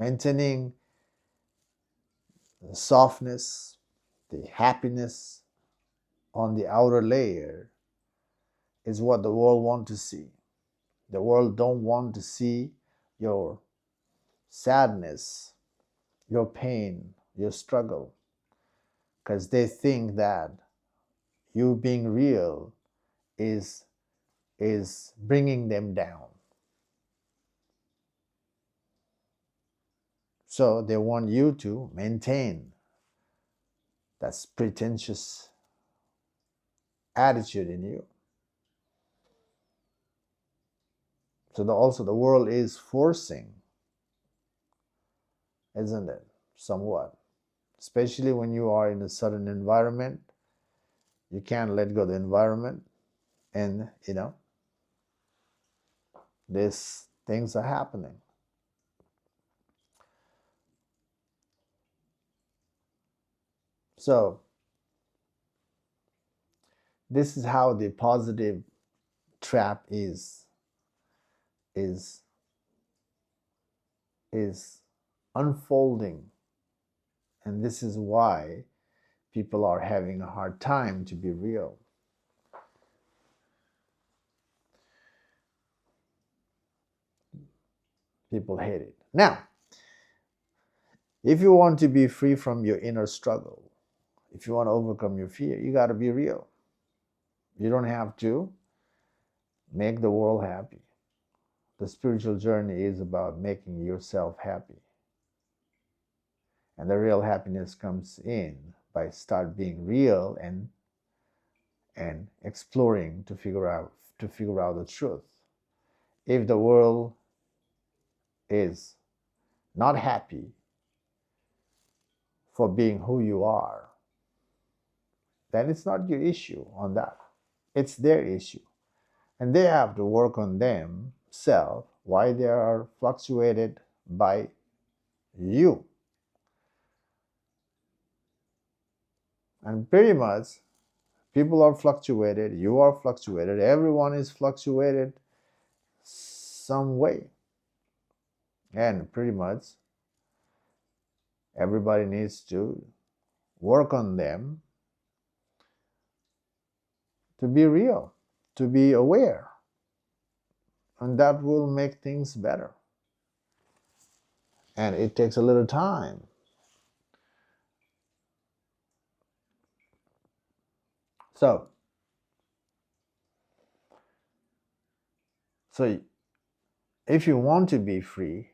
Maintaining the softness, the happiness on the outer layer is what the world wants to see. The world don't want to see your sadness, your pain, your struggle, because they think that you being real is bringing them down. So they want you to maintain that pretentious attitude in you. So also the world is forcing, isn't it? Somewhat. Especially when you are in a certain environment, you can't let go of the environment, and these things are happening. So this is how the positive trap is unfolding, and this is why people are having a hard time to be real. People hate it. Now, if you want to be free from your inner struggle, if you want to overcome your fear, you got to be real. You don't have to make the world happy. The spiritual journey is about making yourself happy. And the real happiness comes in by start being real and exploring to figure out the truth. If the world is not happy for being who you are, then it's not your issue on that. It's their issue. And they have to work on themselves, why they are fluctuated by you. And pretty much, people are fluctuated, you are fluctuated, everyone is fluctuated some way. And pretty much, everybody needs to work on them to be real, to be aware. And that will make things better. And it takes a little time. So if you want to be free,